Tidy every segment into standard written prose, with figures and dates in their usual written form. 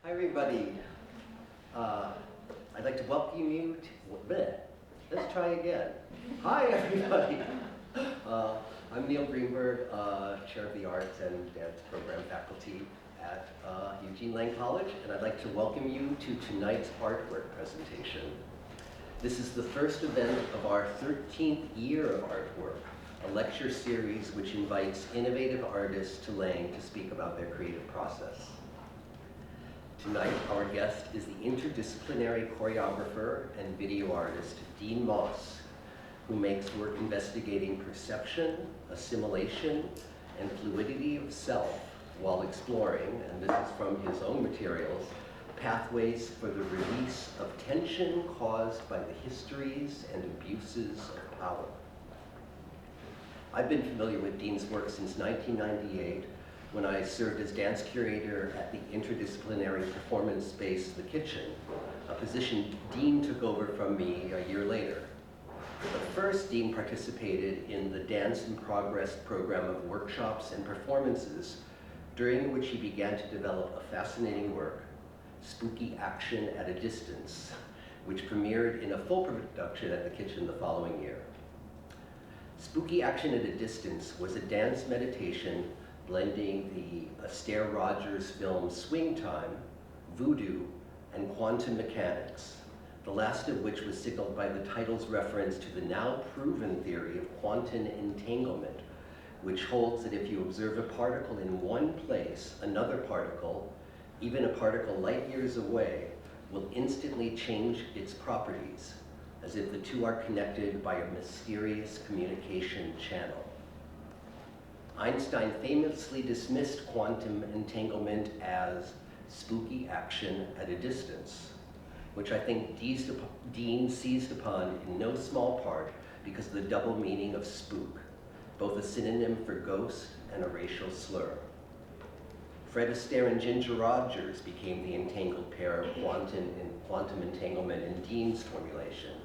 Hi, everybody. I'd like to welcome you to, let's try again. Hi, everybody. I'm Neil Greenberg, Chair of the Arts and Dance Program Faculty at Eugene Lang College, and I'd like to welcome you to tonight's artwork presentation. This is the first event of our 13th year of artwork, a lecture series which invites innovative artists to Lang to speak about their creative process. Tonight, our guest is the interdisciplinary choreographer and video artist, Dean Moss, who makes work investigating perception, assimilation, and fluidity of self while exploring, and this is from his own materials, pathways for the release of tension caused by the histories and abuses of power. I've been familiar with Dean's work since 1998, when I served as dance curator at the interdisciplinary performance space, The Kitchen, a position Dean took over from me a year later. But first, Dean participated in the Dance in Progress program of workshops and performances, during which he began to develop a fascinating work, Spooky Action at a Distance, which premiered in a full production at The Kitchen the following year. Spooky Action at a Distance was a dance meditation blending the Astaire Rogers film Swing Time, voodoo, and quantum mechanics, the last of which was signaled by the title's reference to the now proven theory of quantum entanglement, which holds that if you observe a particle in one place, another particle, even a particle light years away, will instantly change its properties, as if the two are connected by a mysterious communication channel. Einstein famously dismissed quantum entanglement as spooky action at a distance, which I think Dean seized upon in no small part because of the double meaning of spook, both a synonym for ghost and a racial slur. Fred Astaire and Ginger Rogers became the entangled pair of quantum entanglement in Dean's formulation.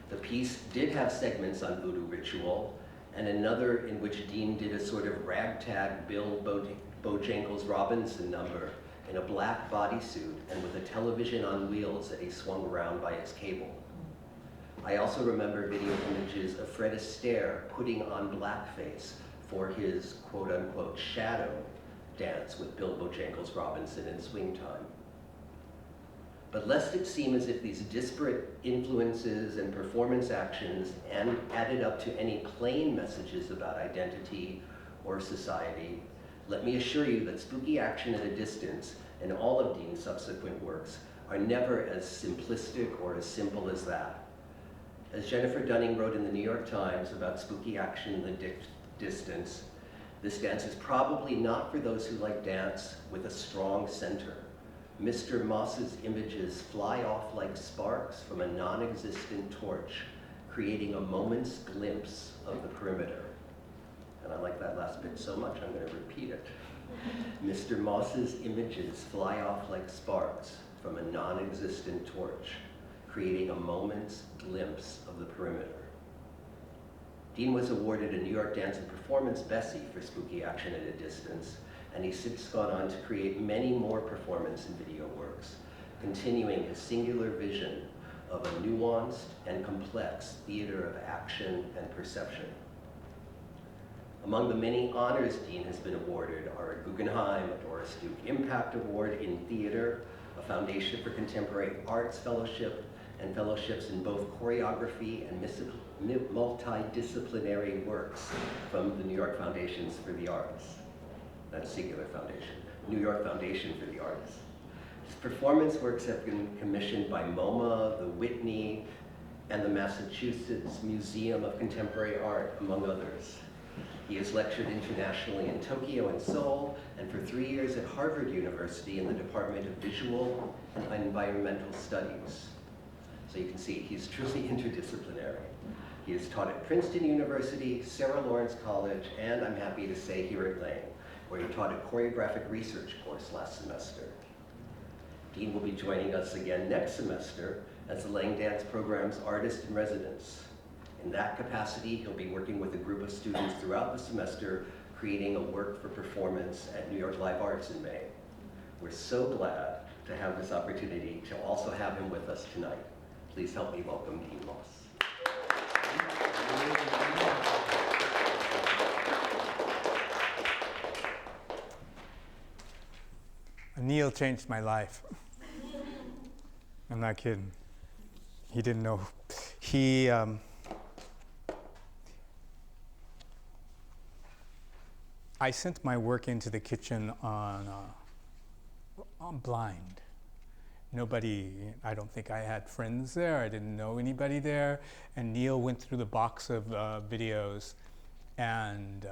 The piece did have segments on voodoo ritual, and another in which Dean did a sort of ragtag Bill Bojangles Robinson number in a black bodysuit and with a television on wheels that he swung around by its cable. I also remember video images of Fred Astaire putting on blackface for his quote-unquote shadow dance with Bill Bojangles Robinson in Swing Time. But lest it seem as if these disparate influences and performance actions added up to any plain messages about identity or society, let me assure you that Spooky Action at a Distance and all of Dean's subsequent works are never as simplistic or as simple as that. As Jennifer Dunning wrote in the New York Times about Spooky Action at a Distance, this dance is probably not for those who like dance with a strong center. Mr. Moss's images fly off like sparks from a non-existent torch, creating a moment's glimpse of the perimeter. And I like that last bit so much, I'm going to repeat it. Mr. Moss's images fly off like sparks from a non-existent torch, creating a moment's glimpse of the perimeter. Dean was awarded a New York Dance and Performance Bessie for Spooky Action at a Distance, and he's since gone on to create many more performance and video works, continuing his singular vision of a nuanced and complex theater of action and perception. Among the many honors Dean has been awarded are a Guggenheim, a Doris Duke Impact Award in Theater, a Foundation for Contemporary Arts Fellowship, and fellowships in both choreography and multidisciplinary works from the New York Foundations for the Arts. That's singular foundation, New York Foundation for the Arts. His performance works have been commissioned by MoMA, the Whitney, and the Massachusetts Museum of Contemporary Art, among others. He has lectured internationally in Tokyo and Seoul, and for 3 years at Harvard University in the Department of Visual and Environmental Studies. So you can see he's truly interdisciplinary. He has taught at Princeton University, Sarah Lawrence College, and I'm happy to say here at Lang, where he taught a choreographic research course last semester. Dean will be joining us again next semester as the Lang Dance Program's artist in residence. In that capacity, he'll be working with a group of students throughout the semester, creating a work for performance at New York Live Arts in May. We're We're so glad to have this opportunity to also have him with us tonight. Please help me welcome Dean Moss. Neil changed my life. I'm not kidding. He didn't know. I sent my work into the kitchen on blind. Nobody, I don't think I had friends there. I didn't know anybody there. And Neil went through the box of videos and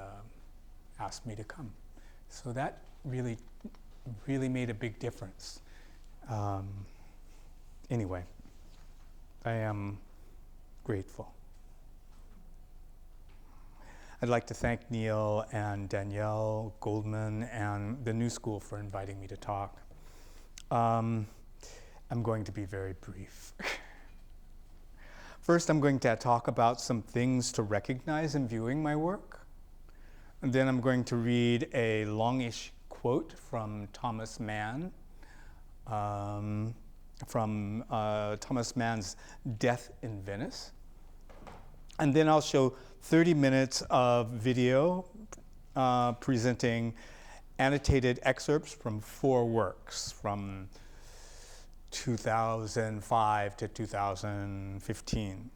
asked me to come. So that really made a big difference. Anyway, I am grateful. I'd like to thank Neil and Danielle Goldman and the New School for inviting me to talk. I'm going to be very brief. First, I'm going to talk about some things to recognize in viewing my work. And then I'm going to read a longish quote from Thomas Mann, from Thomas Mann's Death in Venice. And then I'll show 30 minutes of video presenting annotated excerpts from 4 works from 2005 to 2015.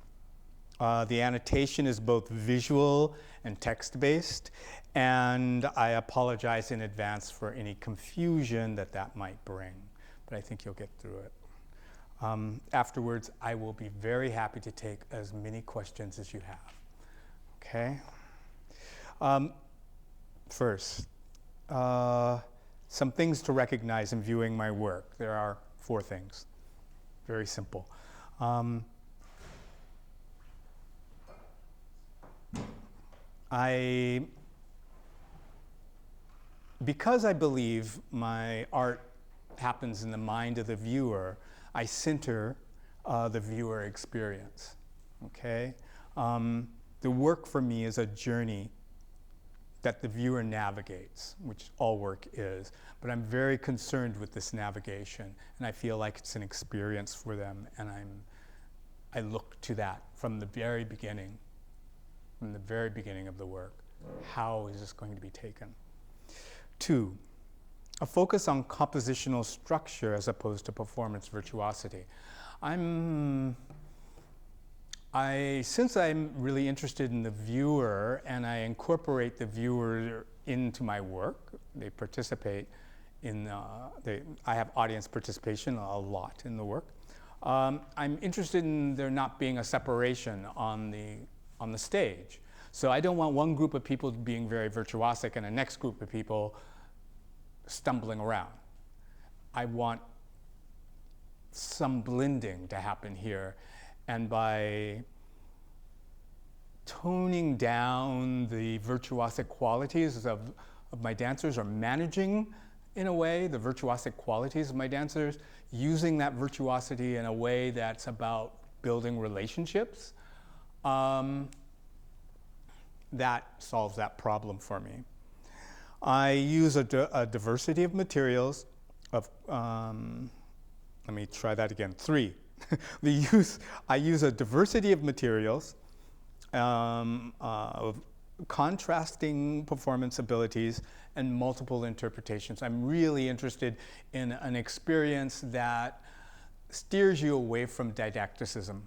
The annotation is both visual and text-based, and I apologize in advance for any confusion that might bring, but I think you'll get through it. Afterwards, I will be very happy to take as many questions as you have. Okay? First, some things to recognize in viewing my work. There are 4 things. Very simple. Because I believe my art happens in the mind of the viewer, I center the viewer experience, okay? The work for me is a journey that the viewer navigates, which all work is, but I'm very concerned with this navigation, and I feel like it's an experience for them, and I look to that from the very beginning of the work. How is this going to be taken? 2, a focus on compositional structure as opposed to performance virtuosity. Since I'm really interested in the viewer and I incorporate the viewer into my work, they participate in, I have audience participation a lot in the work. I'm interested in there not being a separation on the stage. So I don't want one group of people being very virtuosic and the next group of people stumbling around. I want some blending to happen here, and by toning down the virtuosic qualities of my dancers, or managing, in a way, the virtuosic qualities of my dancers, using that virtuosity in a way that's about building relationships, that solves that problem for me. I use a diversity of materials of, let me try that again, 3. I use a diversity of materials, of contrasting performance abilities and multiple interpretations. I'm really interested in an experience that steers you away from didacticism.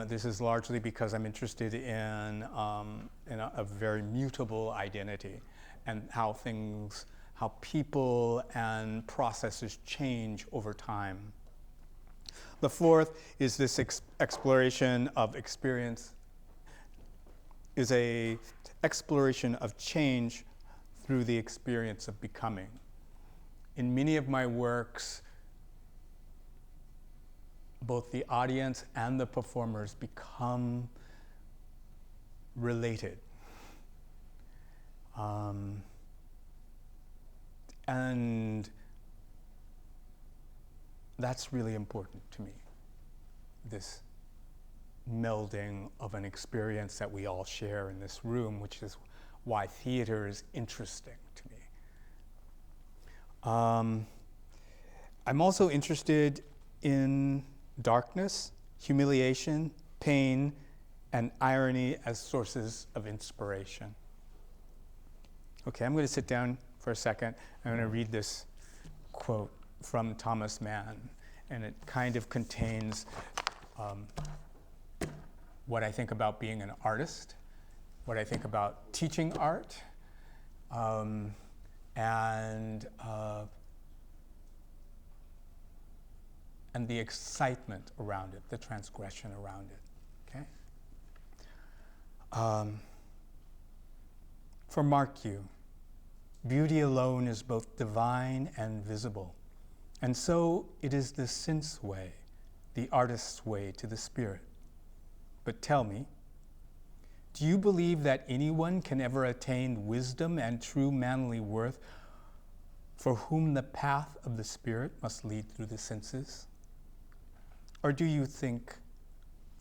This is largely because I'm interested in a very mutable identity and how people and processes change over time. The 4th is this exploration of experience, is a exploration of change through the experience of becoming. In many of my works, both the audience and the performers become related. And that's really important to me, this melding of an experience that we all share in this room, which is why theater is interesting to me. I'm also interested in darkness, humiliation, pain, and irony as sources of inspiration. Okay, I'm going to sit down for a second. I'm going to read this quote from Thomas Mann, and it kind of contains what I think about being an artist, what I think about teaching art, and the excitement around it, the transgression around it, okay? For Mark-you, beauty alone is both divine and visible, and so it is the sense way, the artist's way to the spirit. But tell me, do you believe that anyone can ever attain wisdom and true manly worth for whom the path of the spirit must lead through the senses? Or do you think,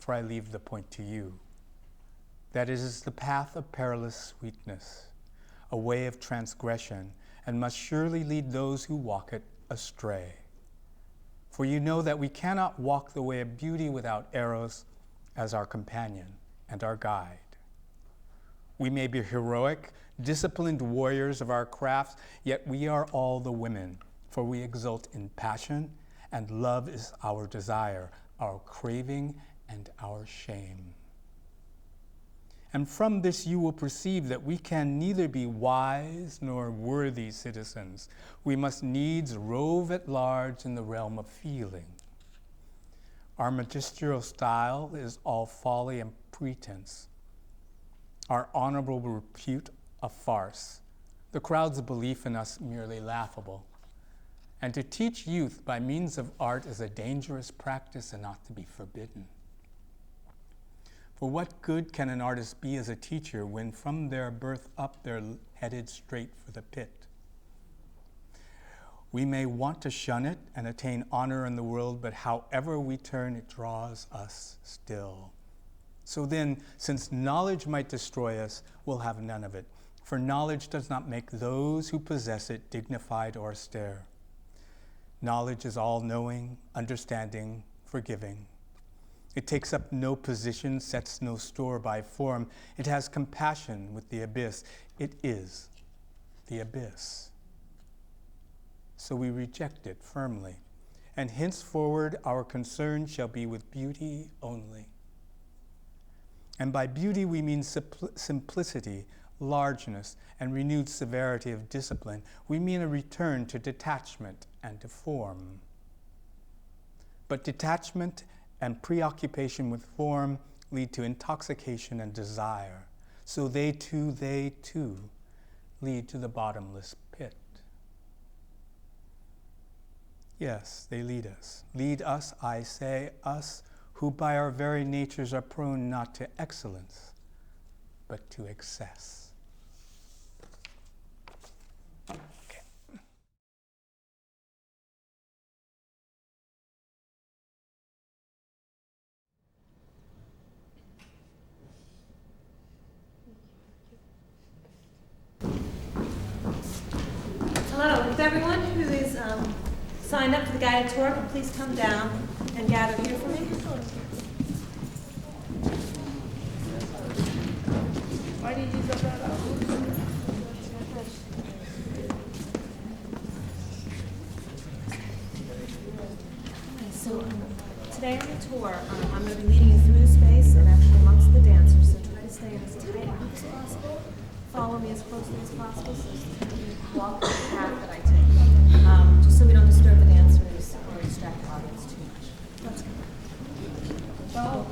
for I leave the point to you, that it is the path of perilous sweetness, a way of transgression, and must surely lead those who walk it astray? For you know that we cannot walk the way of beauty without Eros as our companion and our guide. We may be heroic, disciplined warriors of our crafts, yet we are all the women, for we exult in passion, and love is our desire, our craving, and our shame. And from this you will perceive that we can neither be wise nor worthy citizens. We must needs rove at large in the realm of feeling. Our magisterial style is all folly and pretense. Our honorable repute a farce. The crowd's belief in us merely laughable. And to teach youth by means of art is a dangerous practice and ought to be forbidden. For what good can an artist be as a teacher when from their birth up they're headed straight for the pit? We may want to shun it and attain honor in the world, but however we turn, it draws us still. So then, since knowledge might destroy us, we'll have none of it. For knowledge does not make those who possess it dignified or austere. Knowledge is all-knowing, understanding, forgiving. It takes up no position, sets no store by form. It has compassion with the abyss. It is the abyss. So we reject it firmly, and henceforward our concern shall be with beauty only. And by beauty we mean simplicity, largeness, and renewed severity of discipline. We mean a return to detachment and to form. But detachment and preoccupation with form lead to intoxication and desire. So they too lead to the bottomless pit. Yes, they lead us. Lead us, I say, us, who by our very natures are prone not to excellence, but to excess. Okay. Hello, if everyone who is signed up for the guided tour could please come down and gather here for me. So today on the tour, I'm going to be leading you through the space and actually amongst the dancers, so try to stay in as tight as possible. Follow me as closely as possible, so you walk the path that I take, just so we don't disturb the dancers or distract the audience too much. Let's go.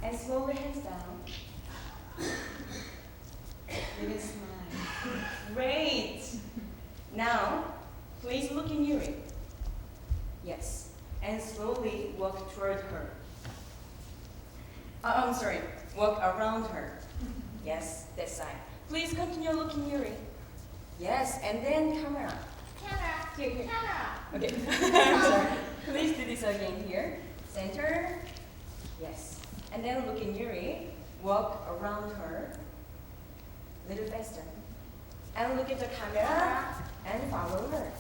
And slowly hands down. Little smile. Great. Now, please look in Yuri. Yes. And slowly walk toward her. I'm sorry. Walk around her. Yes, that side. Please continue looking Yuri. Yes, and then camera. Camera. Here, here. Camera. Okay. I'm sorry. Please do this again here. Center. Yes. And then look in Yuri. Walk around her. Little faster. And look at the camera and follow her.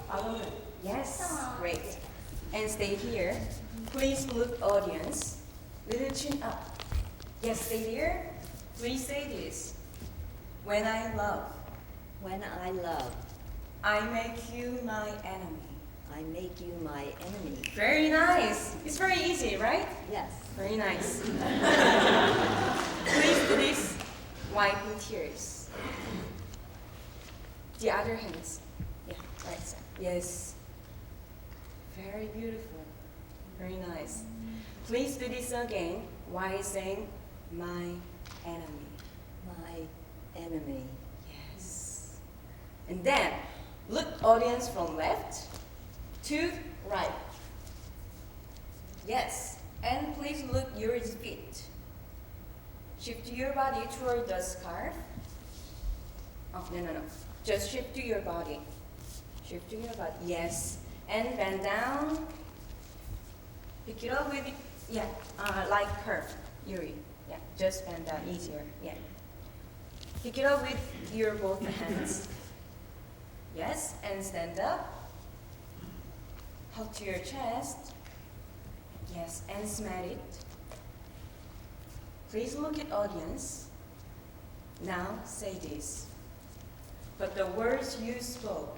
Follow her. Yes. Great. And stay here. Please look audience. Little chin up. Yes, stay here. Please say this. When I love, I make you my enemy. I make you my enemy. Very nice. It's very easy, right? Yes. Very nice. Please do this. Wiping tears. The other hands. Yeah, right side. Yes. Very beautiful. Very nice. Please do this again while saying my enemy. My enemy. Yes. And then look audience from left to right. Yes. And please look your feet. Shift your body toward the scarf. Oh, no. Just shift to your body. Shift to your body. Yes. And bend down. Pick it up with, like curve. Yuri. Yeah, just bend down easier. Yeah. Pick it up with your both hands. Yes, and stand up. Hold to your chest. Yes, and smell it. Please look at audience. Now say this. But the words you spoke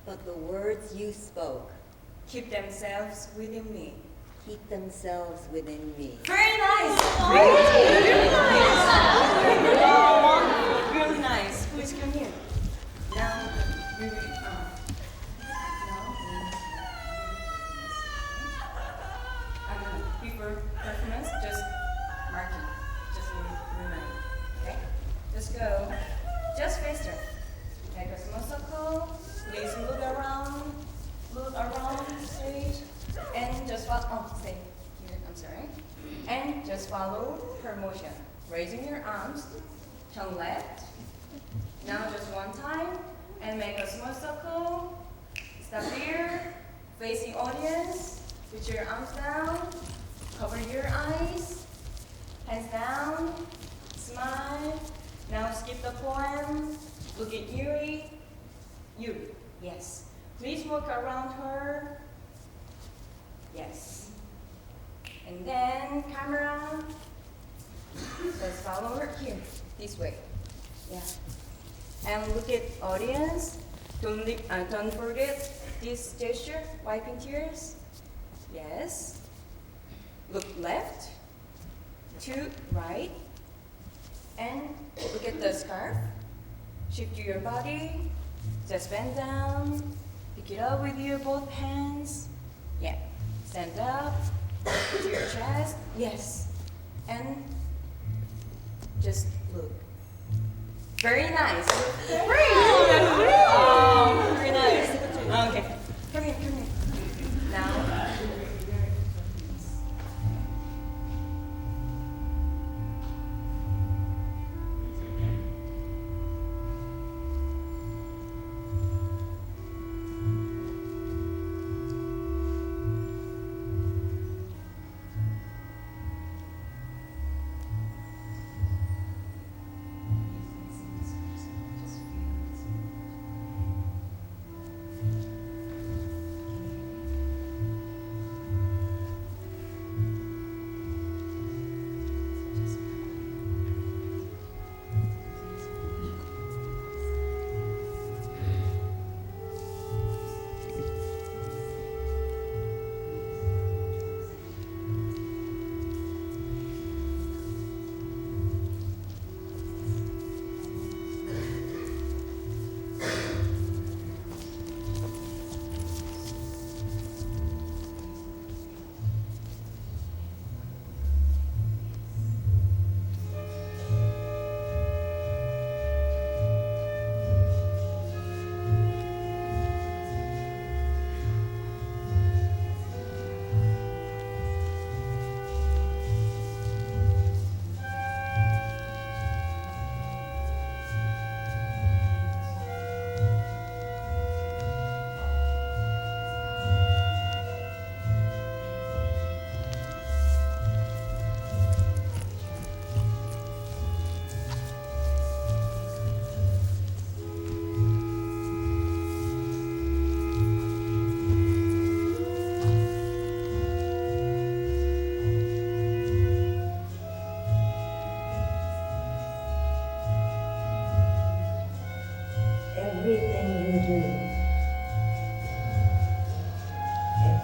But the words you spoke keep themselves within me. keep themselves within me. Very nice! Very nice! Wonderful, really nice. Please come here. Now, we will, before performance, just marking. Just remind. Okay? Just go. Just faster. Make a small circle. Please look around. Look around stage. And just follow. Oh, stay here. I'm sorry. And just follow her motion. Raising your arms. Turn left. Now just one time. And make a small circle. Stop here. Facing audience. Put your arms down. Cover your eyes. Hands down. Smile. Now skip the poem. Look at Yuri. Yuri. Yes. Please walk around her. Yes. And then camera. Just follow her here. This way. Yeah. And look at audience. Don't forget this gesture. Wiping tears. Yes. Look left to right. And look at the scarf. Shift to your body. Just bend down. Pick it up with your both hands. Yeah. Stand up. To your chest. Yes. And just look. Very nice. Very nice. Oh, very nice. Okay. Come here. Now.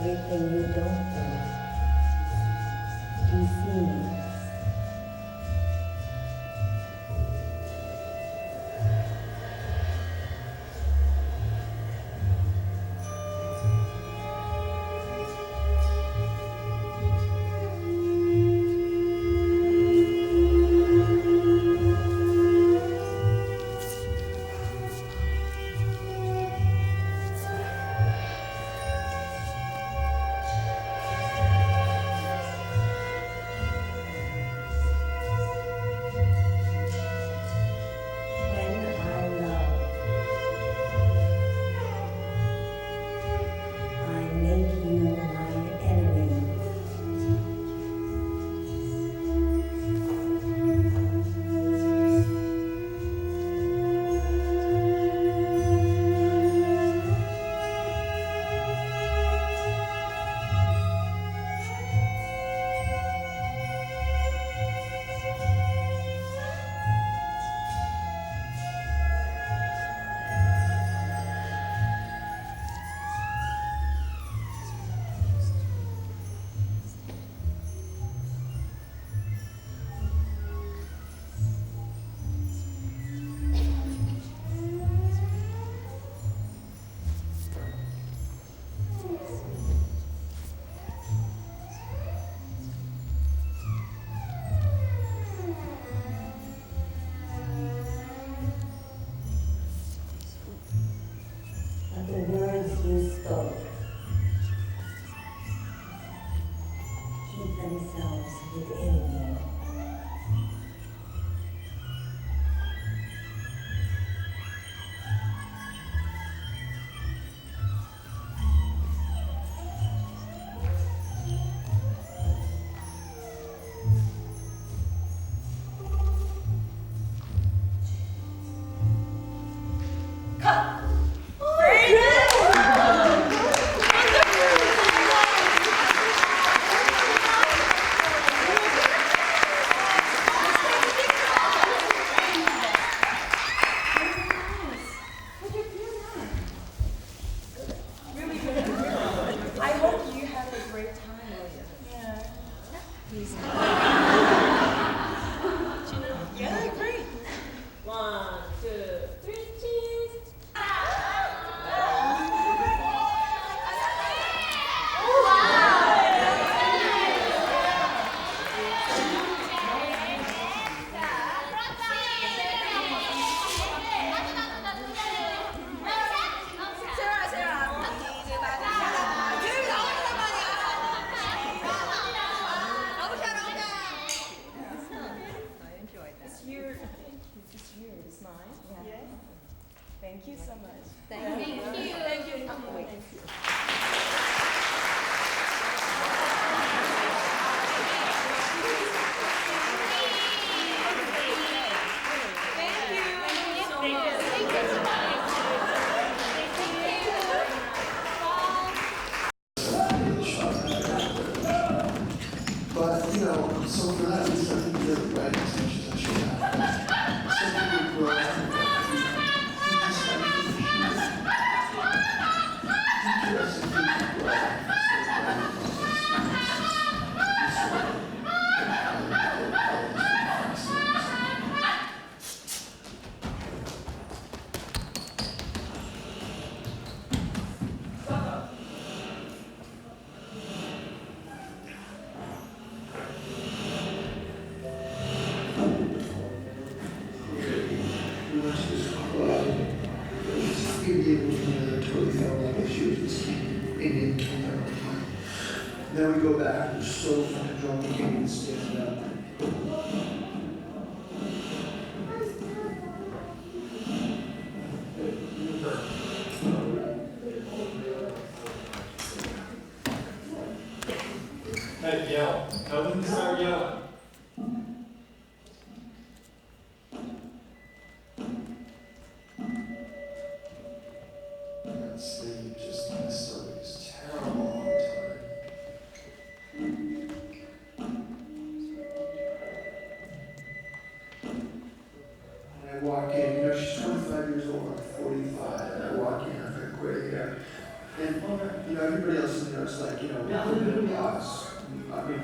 everything you don't do. You see me. Thank you so much. Thank you. Thank you. Thank you. But, you know, so for that reason, I think you're right as much as I should have. Some people grow up and you just have to be interesting people grow up and then we go back, we're so fucking drunk, we can't even stand up. Hey, yell. Tell them to start yelling. Can't sleep, just kind of stuff is terrible all the time. When I walk in, you know, she's 25 years old, I'm 45, and I walk in, I've got gray hair. And you know, everybody else in there is like, you know, menopause,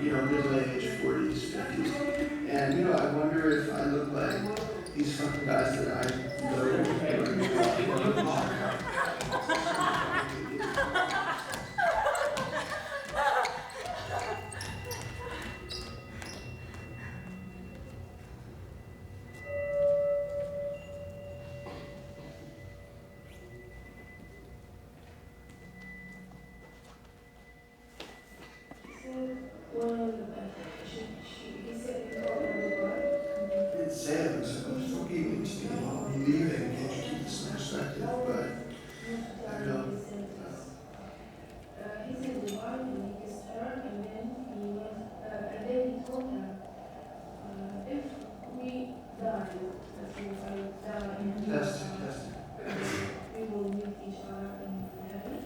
you know, middle-aged, 40s, 50s. And, you know, I wonder if I look like these fucking guys that I know. It's sad, it was forgiving to me, I'll be leaving, can't you keep this in perspective, but I don't. He said the one and he is strong, and then he was, and then he told her, if we die, as if I die, and Testing. we will meet each other in heaven.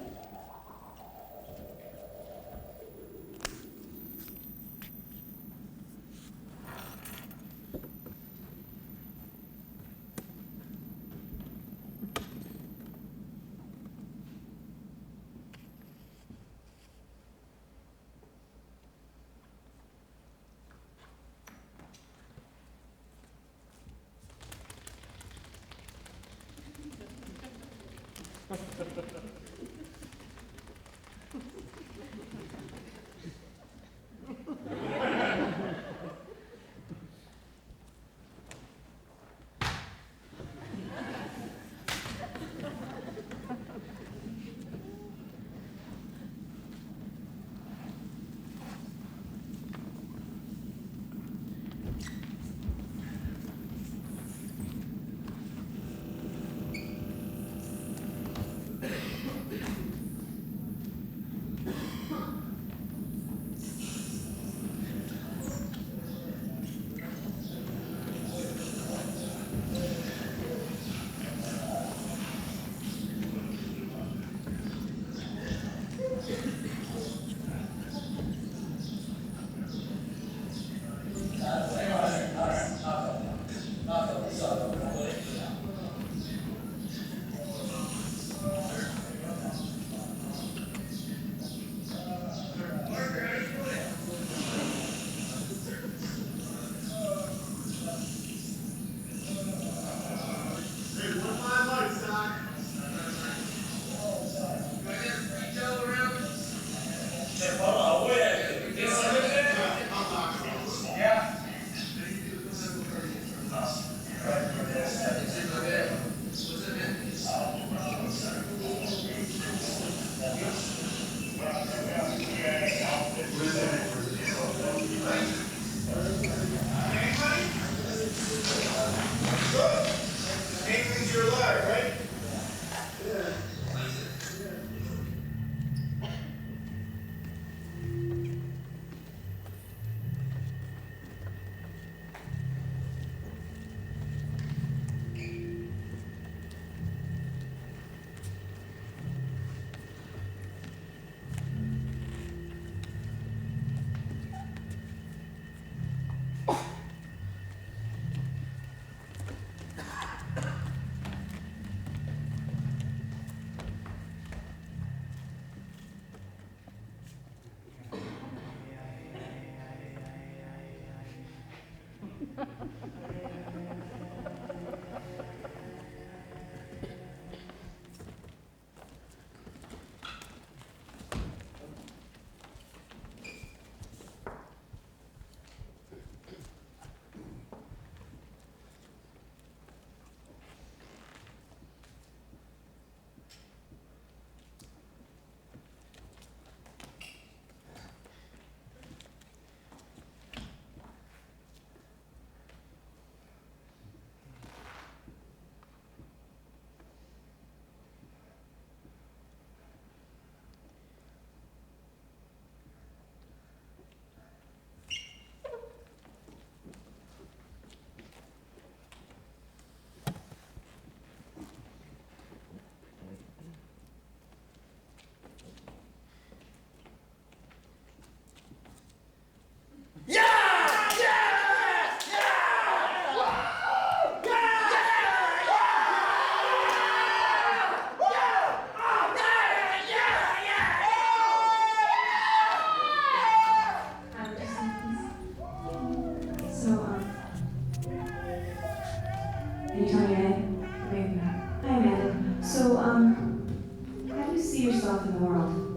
yourself in the world.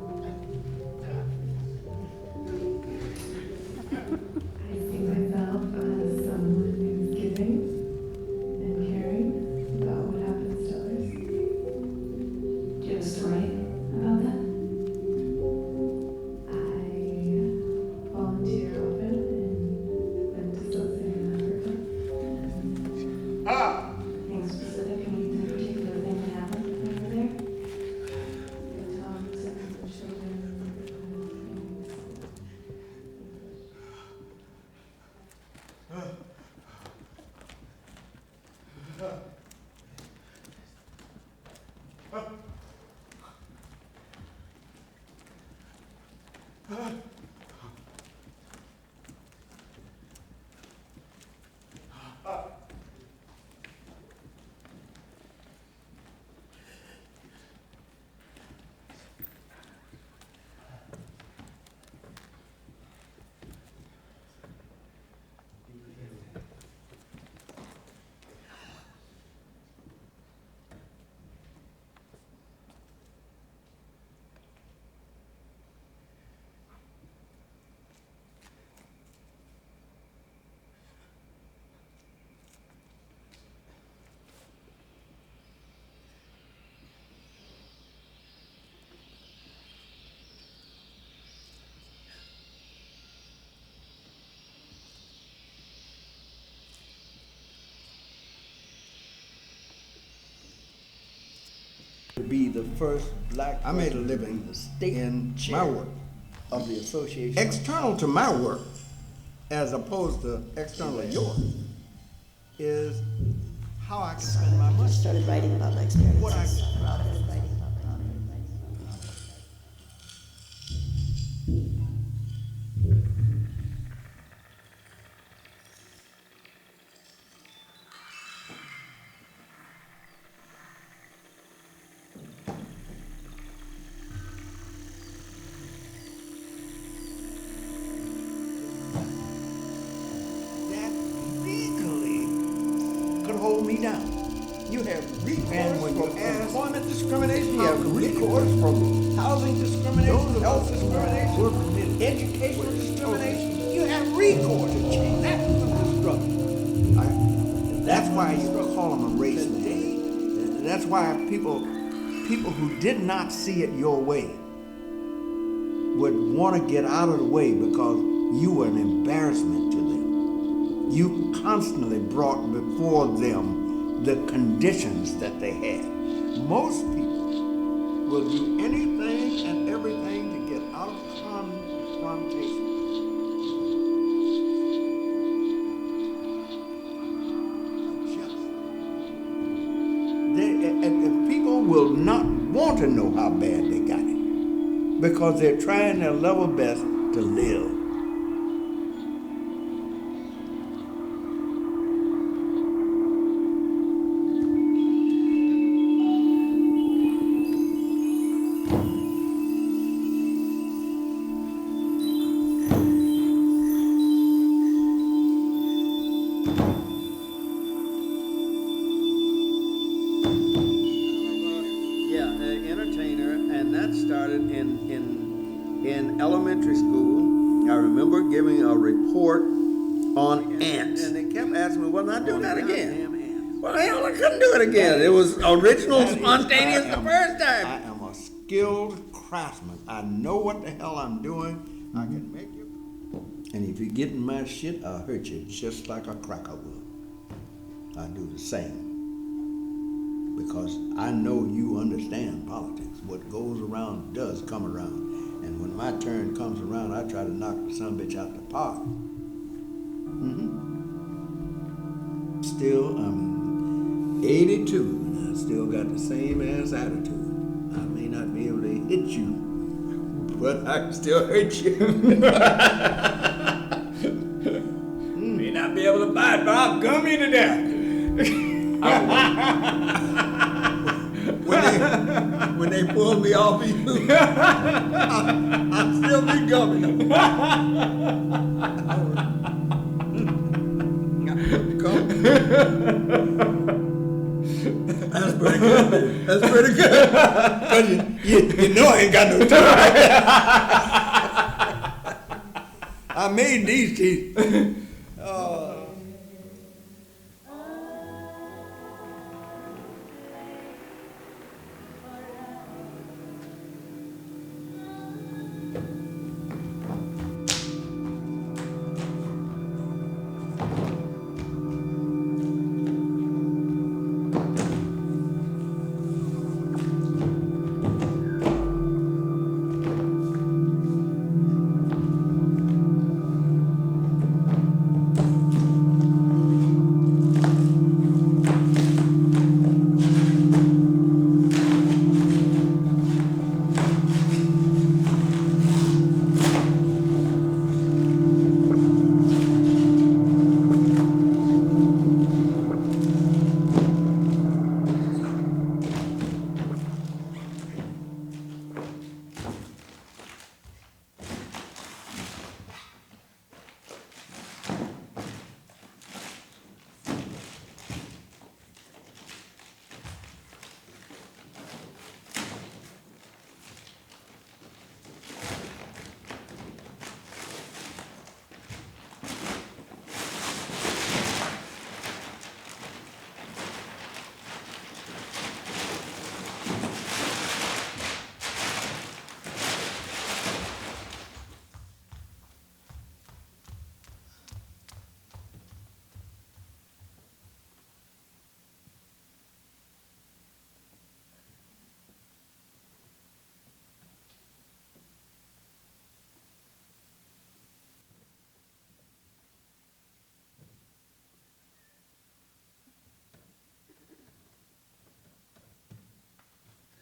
I see myself as someone who's giving and caring about what happens to others. Do you have a story about that? I volunteer often in distillery in Africa. Anything specific, any particular thing that happened over there? You tell them something for children, To be the first black. I made a person living the state in chair my work. of the association. External to my work, as opposed to external to yours, is how I can spend my money. Started writing about my experiences. What I- Started writing about my experiences. That legally could hold me down. You have recourse And when you from ask employment discrimination, you have recourse from housing those discrimination, of health us who discrimination, were permitted. educational discrimination. You have recourse to change that struggle. That's why you call them a race man. That's why people who did not see it your way would want to get out of the way because you were an embarrassment to them. You constantly brought before them the conditions that they had. Most people will do anything and everything to get out of confrontation. And people will not want to know how bad they got it because they're trying their level best to live. Yeah, entertainer, and that started in elementary school. I remember giving a report on ants. And they kept asking me, well, not do that again. Well, hell, I couldn't do it again. It was original, spontaneous the first I time. am a skilled craftsman. I know what the hell I'm doing. I can make you. And if you get in my shit, I'll hurt you just like a cracker will. I do the same. Because I know you understand politics. What goes around does come around. And when my turn comes around, I try to knock the son-of-a-bitch out the park. Still, I'm 82, and I still got the same ass attitude. I may not be able to hit you, but I can still hurt you. May not be able to bite, but I'll gum you to death. When they pull me off of you, I'll still be gumming. That's pretty good. That's pretty good. But you know I ain't got no time. I made these teeth.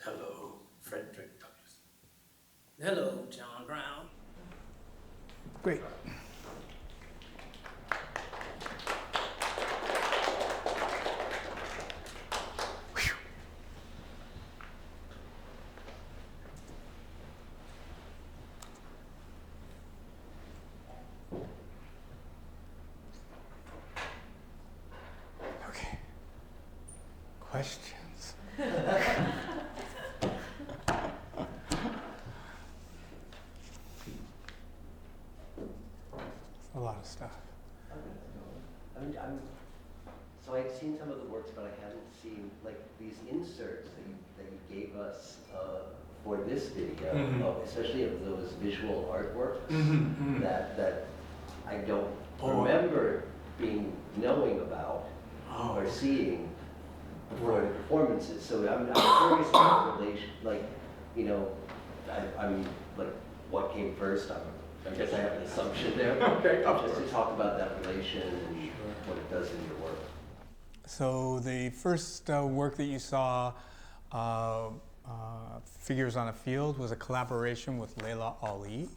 Hello, Frederick Douglass. Hello, John Brown. Great. Okay. Questions? A lot of stuff. So I'd seen some of the works, but I hadn't seen like these inserts that you gave us for this video, especially of those visual artworks that I don't remember knowing about or seeing before the performances. So I'm curious about the relation, like, you know, I'm like, what came first? I guess I have an assumption there. Okay, of just course. to talk about that relation and what it does in your work. So the first work that you saw, Figures on a Field, was a collaboration with Leila Ali.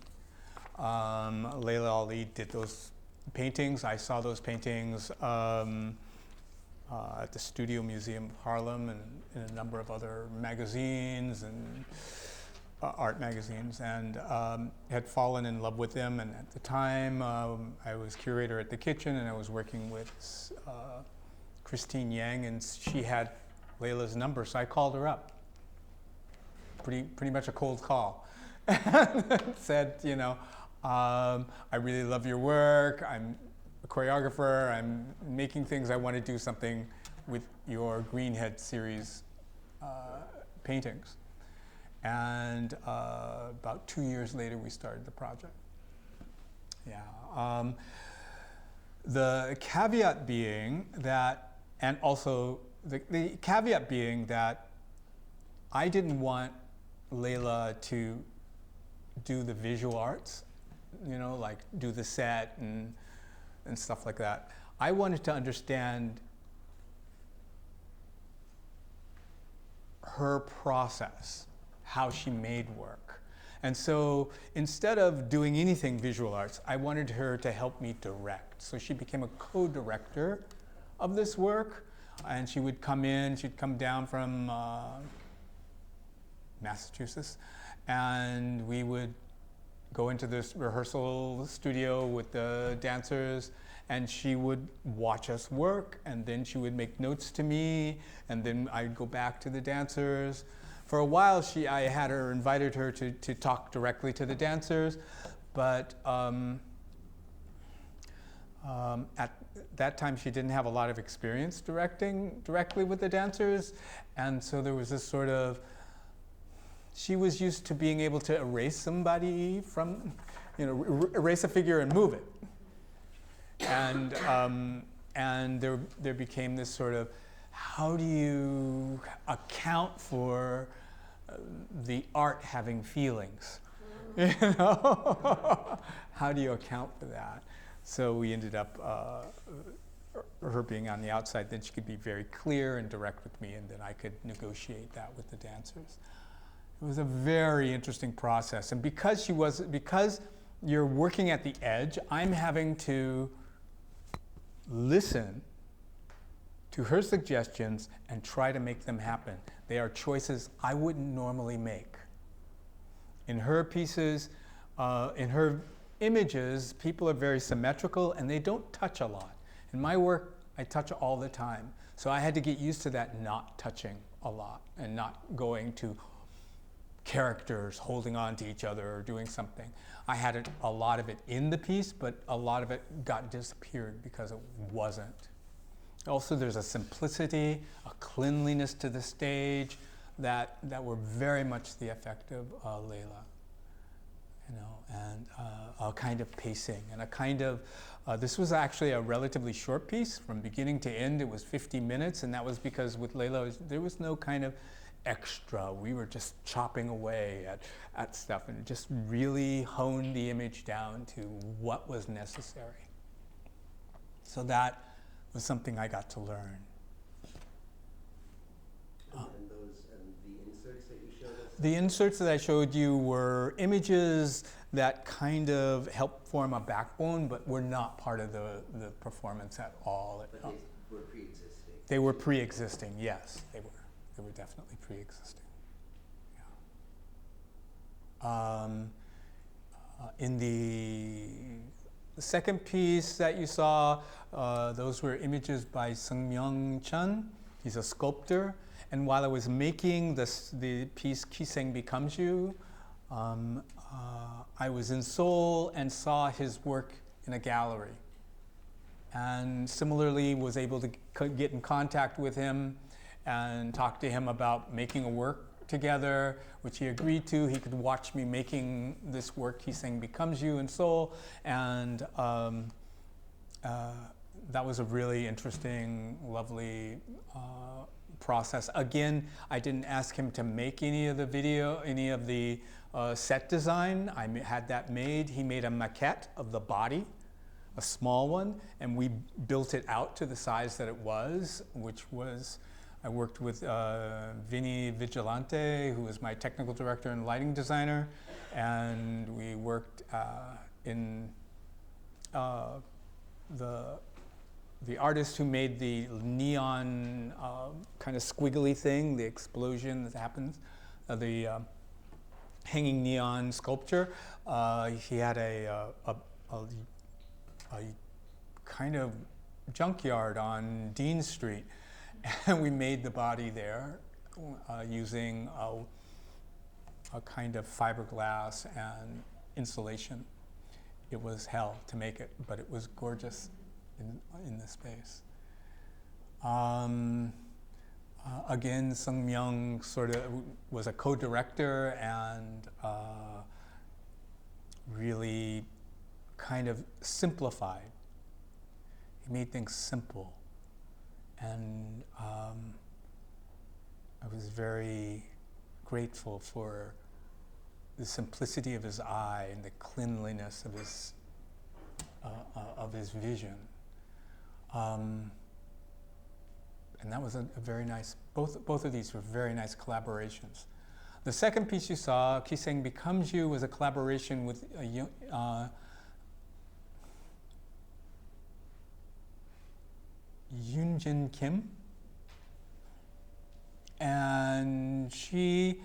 Leila Ali did those paintings. I saw those paintings at the Studio Museum of Harlem and in a number of other magazines and art magazines, and had fallen in love with them. And at the time, I was curator at the Kitchen, and I was working with Christine Yang, and she had Leila's number, so I called her up. Pretty much a cold call. And said, you know, I really love your work. I'm a choreographer. I'm making things. I want to do something with your Greenhead series paintings. And about 2 years later, we started the project. Yeah. The caveat being that, and also the caveat being that I didn't want Leila to do the visual arts, you know, like do the set and stuff like that. I wanted to understand her process, how she made work. And so instead of doing anything visual arts, I wanted her to help me direct. So she became a co-director of this work, and she would come in, she'd come down from Massachusetts, and we would go into this rehearsal studio with the dancers, and she would watch us work, and then she would make notes to me, and then I'd go back to the dancers. For a while, I had invited her to talk directly to the dancers, but at that time she didn't have a lot of experience directing directly with the dancers, and so there was this sort of, she was used to being able to erase somebody from, erase a figure and move it. And there became this sort of, how do you account for the art having feelings? How do you account for that? So we ended up, her being on the outside, then she could be very clear and direct with me, and then I could negotiate that with the dancers. It was a very interesting process, and because you're working at the edge, I'm having to listen to her suggestions and try to make them happen. They are choices I wouldn't normally make. In her pieces, in her images, people are very symmetrical and they don't touch a lot. In my work, I touch all the time. So I had to get used to that not touching a lot and not going to characters holding on to each other or doing something. I had a lot of it in the piece, but a lot of it disappeared because it wasn't. Also, there's a simplicity, a cleanliness to the stage that were very much the effect of Leila. And a kind of pacing and a kind of, this was actually a relatively short piece. From beginning to end, it was 50 minutes, and that was because with Leila, there was no kind of extra. We were just chopping away at stuff and just really honed the image down to what was necessary. So that was something I got to learn. And the inserts that you showed us? The inserts that I showed you were images that kind of helped form a backbone, but were not part of the performance at all. But they were pre-existing. They were pre-existing, yes, they were. They were definitely pre-existing. Yeah. In the second piece that you saw, those were images by Seungmyeong Chun. He's a sculptor. And while I was making the piece Kiseng Becomes You, I was in Seoul and saw his work in a gallery. And similarly was able to get in contact with him and talk to him about making a work together, which he agreed to. He could watch me making this work, Kiseng Becomes You, in Seoul, and that was a really interesting, lovely process. Again, I didn't ask him to make any of the set design. I had that made. He made a maquette of the body, a small one, and we built it out to the size that it was, which was, I worked with Vinny Vigilante, who was my technical director and lighting designer, and we worked in the artist who made the neon kind of squiggly thing, the explosion that happens, the hanging neon sculpture. He had a kind of junkyard on Dean Street, and we made the body there using a kind of fiberglass and insulation. It was hell to make it, but it was gorgeous in the space. Again, Seungmyeong sort of was a co-director and really kind of simplified. He made things simple. And I was very grateful for the simplicity of his eye and the cleanliness of his vision. And that was a very nice, both of these were very nice collaborations. The second piece you saw, Kiseng Becomes You, was a collaboration with Yoonjin Kim. And she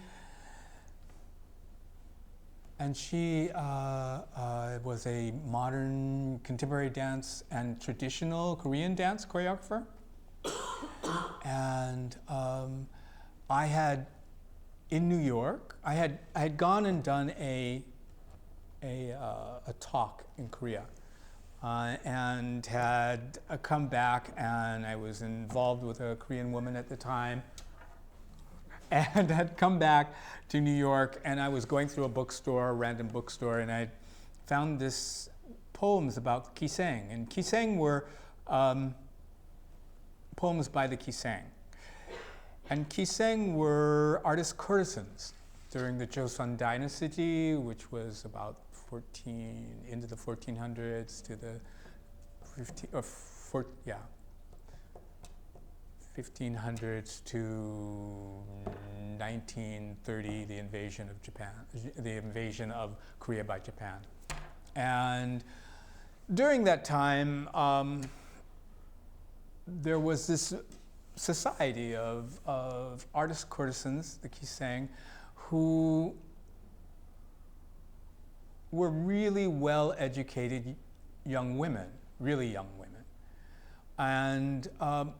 And she was a modern contemporary dance and traditional Korean dance choreographer. And I had, in New York, I had gone and done a talk in Korea, and had come back, and I was involved with a Korean woman at the time, and had come back to New York, and I was going through a bookstore, a random bookstore, and I found this poems about Kiseng, and Kiseng were poems by the Kiseng. And Kiseng were artist courtesans during the Joseon dynasty, which was about into the 1400s to the 1500s to 1930, the invasion of Japan, the invasion of Korea by Japan. And during that time, there was this society of artist courtesans, the Kiseng, who were really well-educated young women, really young women, and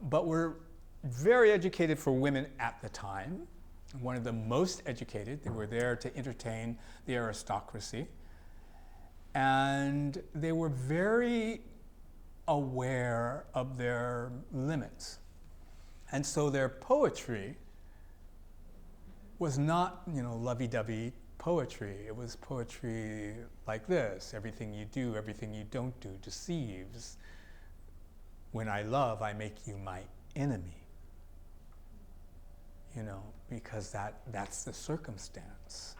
but were very educated for women at the time. One of the most educated. They were there to entertain the aristocracy, and they were very aware of their limits. And so their poetry was not, lovey-dovey poetry. It was poetry like this: everything you do, everything you don't do deceives. When I love, I make you my enemy. Because that's the circumstance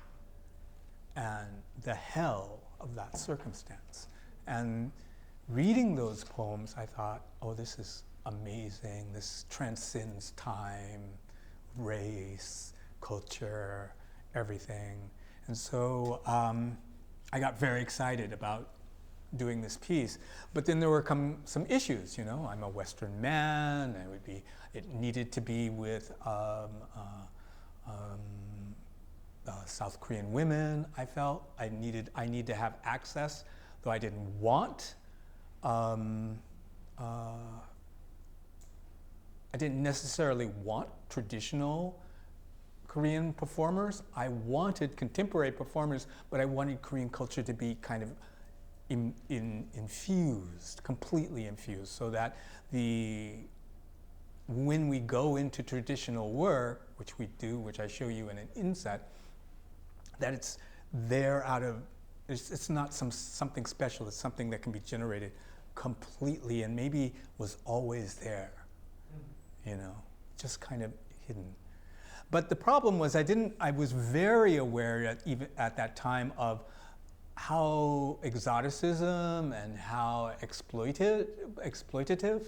and the hell of that circumstance. And reading those poems, I thought, oh, this is amazing. This transcends time, race, culture, everything. And so I got very excited about doing this piece. But then there were some issues, I'm a Western man, it needed to be with South Korean women, I felt. I need to have access, though I didn't want. I didn't necessarily want traditional Korean performers. I wanted contemporary performers, but I wanted Korean culture to be kind of infused, completely infused, so that when we go into traditional work, which we do, which I show you in an inset, that it's there it's not something special, it's something that can be generated completely and maybe was always there, just kind of hidden. But the problem was I was very aware even at that time of how exoticism and how exploitative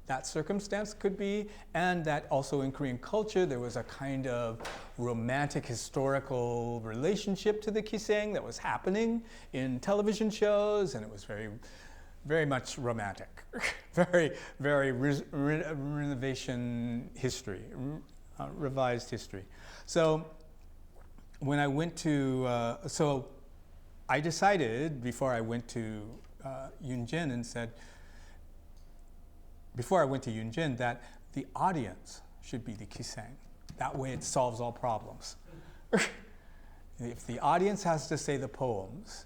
that circumstance could be, and that also in Korean culture there was a kind of romantic historical relationship to the Kiseng that was happening in television shows, and it was very, very much romantic, very, very renovation history, revised history. So when I went to, I decided before I went to Yunjin and said, that the audience should be the Kiseng. That way it solves all problems. If the audience has to say the poems,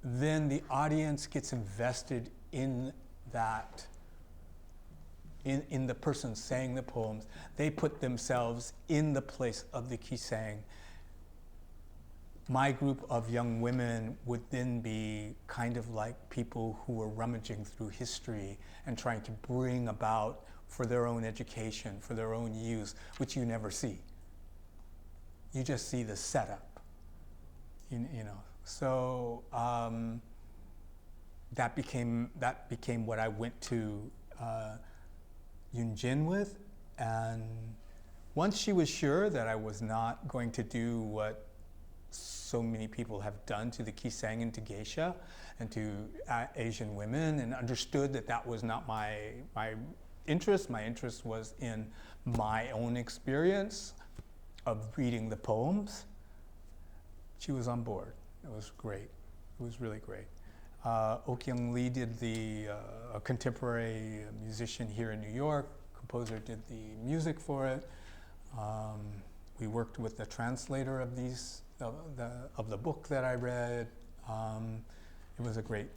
then the audience gets invested in that, in the person saying the poems. They put themselves in the place of the Kiseng. My group of young women would then be kind of like people who were rummaging through history and trying to bring about for their own education, for their own use, which you never see. You just see the setup, So that became what I went to Yunjin with, and once she was sure that I was not going to do what so many people have done to the Kiseng and to geisha and to Asian women, and understood that that was not my interest. My interest was in my own experience of reading the poems. she was on board. It was great. It was really great. Oh Kyung Lee did a contemporary musician here in New York. Composer did the music for it. We worked with the translator of the book that I read. It was a great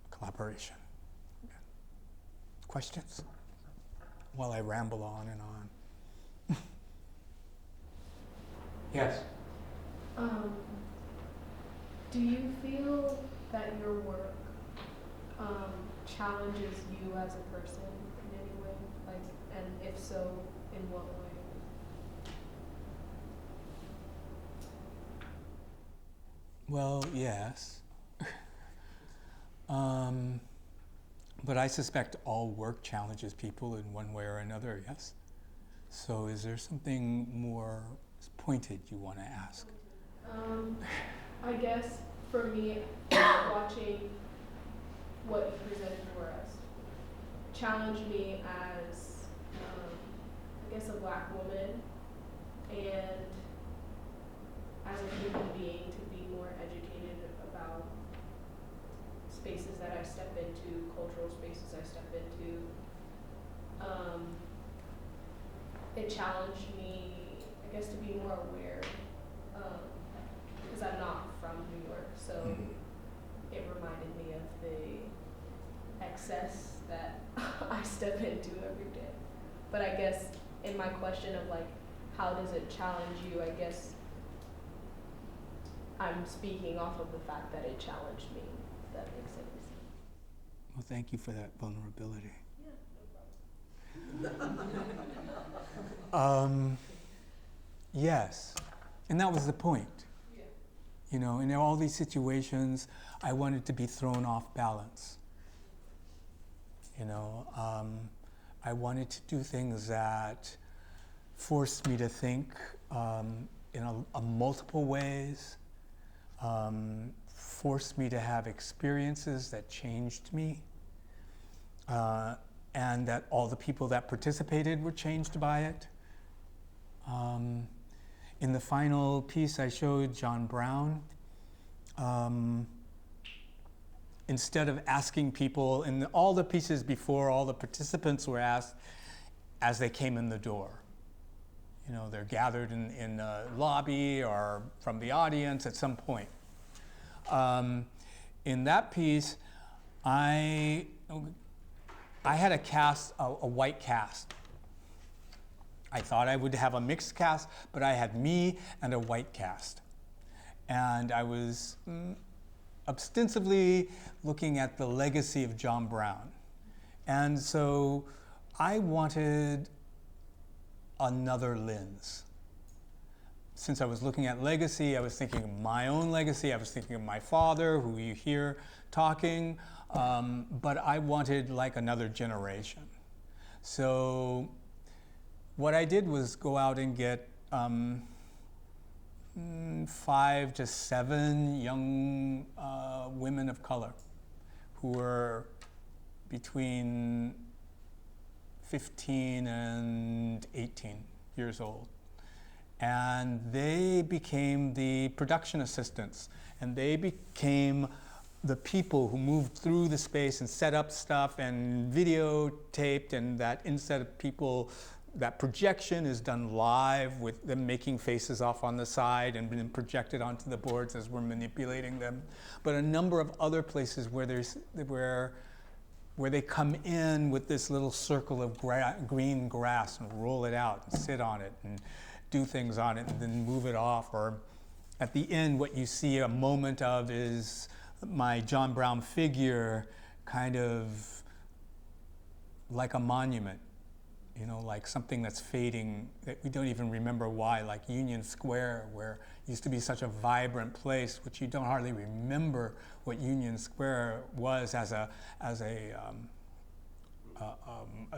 collaboration. Questions? While I ramble on and on. Yes. Do you feel that your work challenges you as a person in any way? Like, and if so, in what way? Well, yes. But I suspect all work challenges people in one way or another, yes? So is there something more pointed you want to ask? I guess for me, watching what you presented for us challenged me as, I guess, a Black woman, and as a human being to be more educated about spaces that I step into, cultural spaces I step into. It challenged me, I guess, to be more aware, because I'm not from New York, so it reminded me of the excess that I step into every day. But I guess in my question of like, how does it challenge you, I guess I'm speaking off of the fact that it challenged me, if that makes sense. Well, thank you for that vulnerability. Yeah, no problem. Yes, and that was the point. Yeah. You know, in all these situations, I wanted to be thrown off balance. You know, I wanted to do things that forced me to think in a multiple ways, forced me to have experiences that changed me, and that all the people that participated were changed by it. In the final piece I showed, John Brown, instead of asking people, in all the pieces before, all the participants were asked as they came in the door. You know, they're gathered in the lobby or from the audience at some point. In that piece, I had a cast, a white cast. I thought I would have a mixed cast, but I had me and a white cast. And I was ostensibly looking at the legacy of John Brown. And so I wanted another lens. Since I was looking at legacy, I was thinking of my own legacy, I was thinking of my father, who you hear talking, but I wanted like another generation. So what I did was go out and get 5 to 7 young women of color who were between 15 and 18 years old. And they became the production assistants, and they became the people who moved through the space and set up stuff and videotaped, and that instead of people, that projection is done live with them making faces off on the side and being projected onto the boards as we're manipulating them. But a number of other places where they come in with this little circle of green grass and roll it out and sit on it and do things on it and then move it off. Or at the end, what you see a moment of is my John Brown figure kind of like a monument, you know, like something that's fading that we don't even remember why, like Union Square, where it used to be such a vibrant place, which you don't hardly remember what Union Square was as a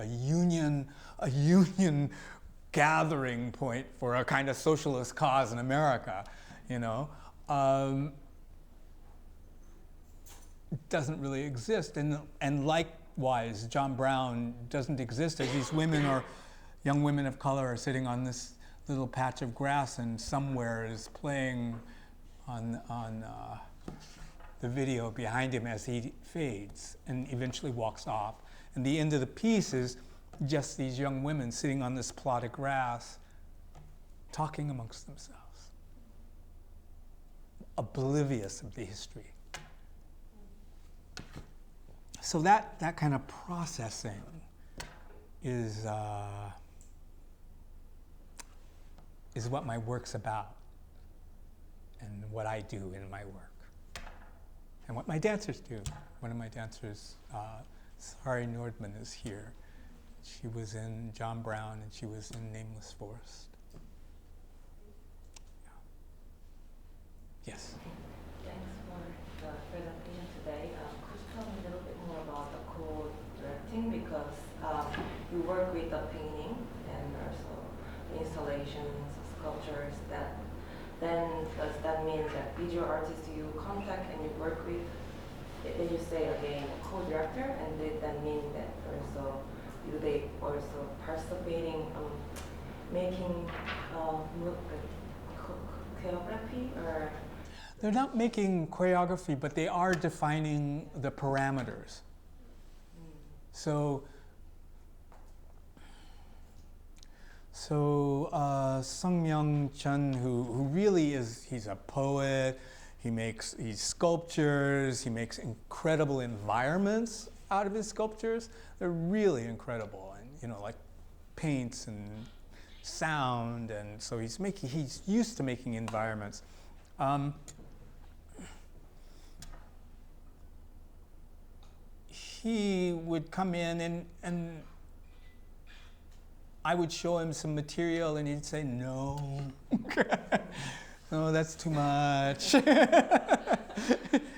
union gathering point for a kind of socialist cause in America, you know. Doesn't really exist, and likewise, John Brown doesn't exist as these women or young women of color are sitting on this little patch of grass and somewhere is playing on the video behind him as he fades and eventually walks off. And the end of the piece is just these young women sitting on this plot of grass talking amongst themselves, oblivious of the history. So that kind of processing is what my work's about, and what I do in my work, and what my dancers do. One of my dancers, Sari Nordman, is here. She was in John Brown, and she was in Nameless Forest. Yeah. Yes? Thanks for the presentation today. Could you tell me a little bit more about the co-directing? Because you work with the painting and also installations, sculptures. Then does that mean that visual artists you contact and you work with? Then you say again co-director, and did that mean that also do they also participating making choreography or? They're not making choreography, but they are defining the parameters. So Sung Myung Chun, who really is, he's a poet, he sculptures, he makes incredible environments out of his sculptures. They're really incredible, and like paints and sound, and so he's used to making environments. He would come in and I would show him some material and he'd say, no, no, that's too much.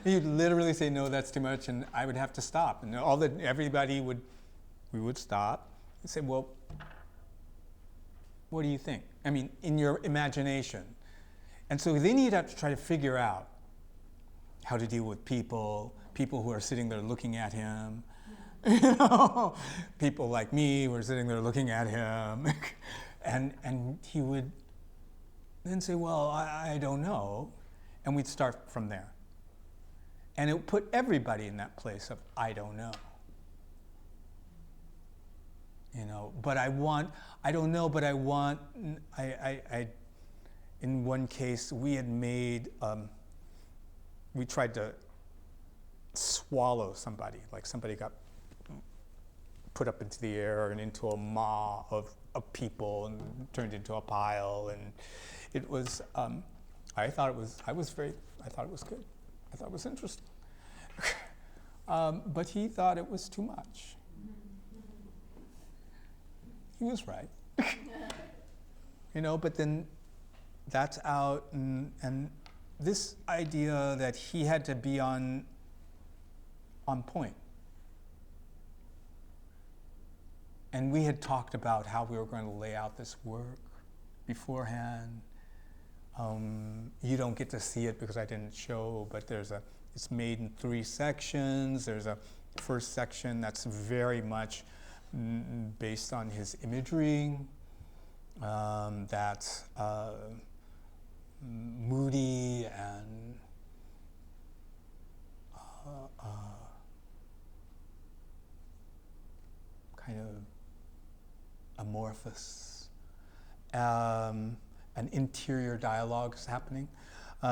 He'd literally say, no, that's too much, and I would have to stop. And we would stop and say, well, what do you think? I mean, in your imagination. And so then he'd have to try to figure out how to deal with people who are sitting there looking at him, people like me who are sitting there looking at him. and he would then say, well, I don't know. And we'd start from there. And it would put everybody in that place of, I don't know. But I don't know, but I want, in one case, we had made, we tried to swallow somebody, like somebody got put up into the air and into a maw of people and turned into a pile, and it was, I thought it was good. I thought it was interesting. But he thought it was too much. He was right. But then that's out, and this idea that he had to be on point. And we had talked about how we were going to lay out this work beforehand. You don't get to see it because I didn't show, but it's made in 3 sections. There's a first section that's very much based on his imagery, that's moody and kind of amorphous. An interior dialogue is happening.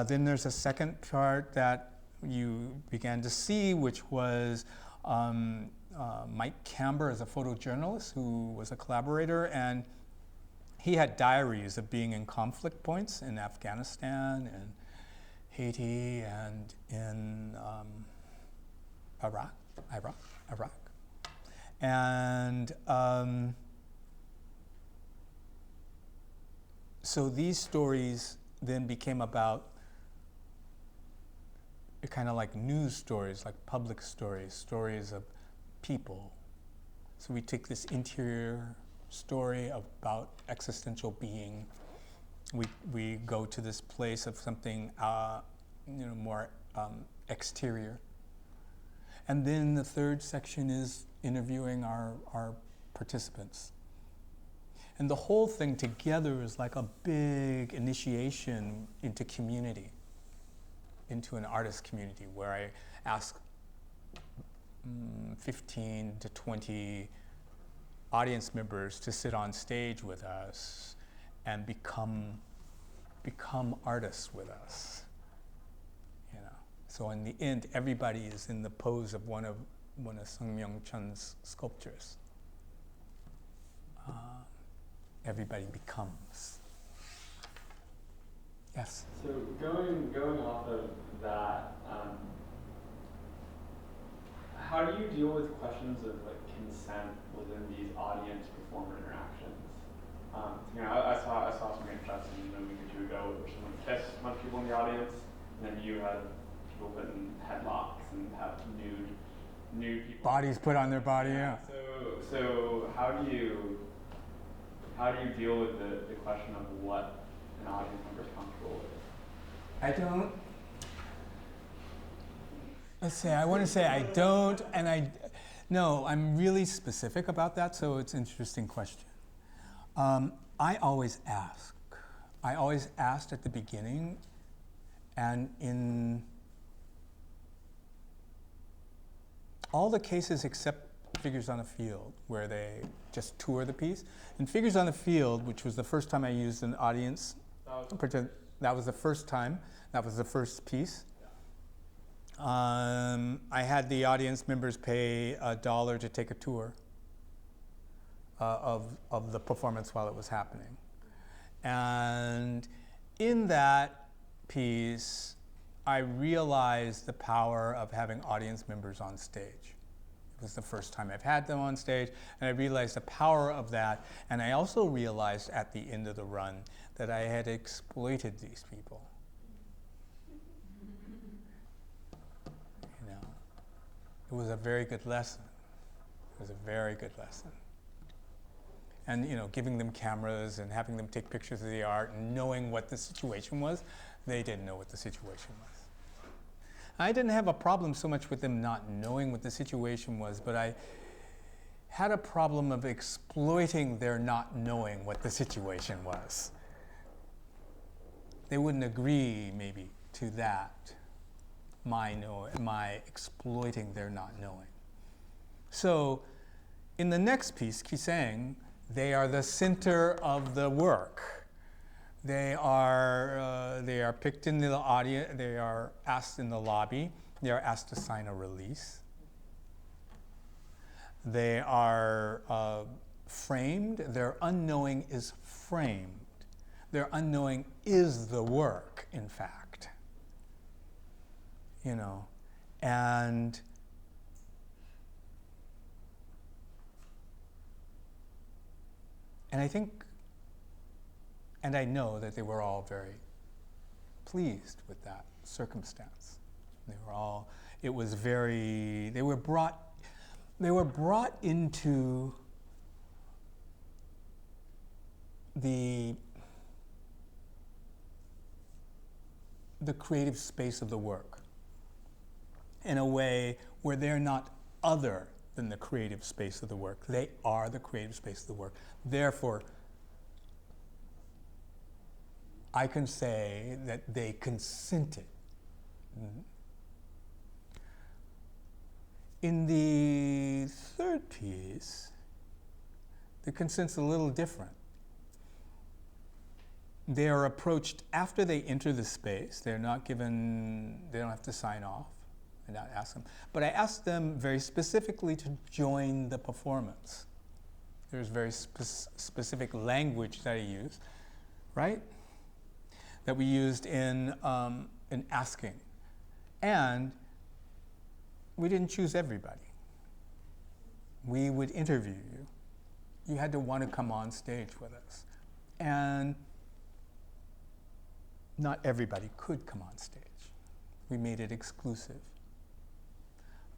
Then there's a second part that you began to see, which was Mike Camber is a photojournalist who was a collaborator, and he had diaries of being in conflict points in Afghanistan and Haiti and in Iraq. And so these stories then became about kind of like news stories, like public stories, stories of people. So we take this interior story about existential being. We go to this place of something more exterior. And then the third section is interviewing our participants. And the whole thing together is like a big initiation into community, into an artist community, where I ask 15 to 20 audience members to sit on stage with us and become artists with us. You know, so in the end, everybody is in the pose of one of Sung Myung-chun's sculptures. Everybody becomes. Yes. So going off of that, how do you deal with questions of like consent within these audience performer interactions? You know, I saw something interesting a week or two ago where someone kissed a bunch of people in the audience, and then you had people put in headlocks and have nude people. Bodies put on their body, yeah. So how do you deal with the question of what an audience member is comfortable with? I don't. Let's say, I want to say I don't, and no, I'm really specific about that, so it's an interesting question. I always ask. I always asked at the beginning, and in all the cases except Figures on the Field, where they just tour the piece. In Figures on the Field, which was the first time I used an audience, that was the first time, that was the first piece. I had the audience members pay $1 to take a tour of the performance while it was happening. And in that piece, I realized the power of having audience members on stage. It was the first time I've had them on stage, and I realized the power of that. And I also realized at the end of the run that I had exploited these people. You know, it was a very good lesson. It was a very good lesson. And you know, giving them cameras and having them take pictures of the art and knowing what the situation was, they didn't know what the situation was. I didn't have a problem so much with them not knowing what the situation was, but I had a problem of exploiting their not knowing what the situation was. They wouldn't agree, maybe, to that, my exploiting their not knowing. So, in the next piece, Kisang, they are the center of the work. They are picked in the audience, they are asked in the lobby, they are asked to sign a release. They are framed, their unknowing is framed. Their unknowing is the work, in fact. You know, and I think, and I know that they were all very pleased with that circumstance. They were all, it was very, they were brought into the creative space of the work in a way where they're not other than the creative space of the work. They are the creative space of the work. Therefore, I can say that they consented. In the third piece, the consent's a little different. They are approached after they enter the space. They're not given, they don't have to sign off. I not ask them. But I asked them very specifically to join the performance. There's very specific language that I use, right? That we used in asking. And we didn't choose everybody. We would interview you. You had to want to come on stage with us. And not everybody could come on stage. We made it exclusive.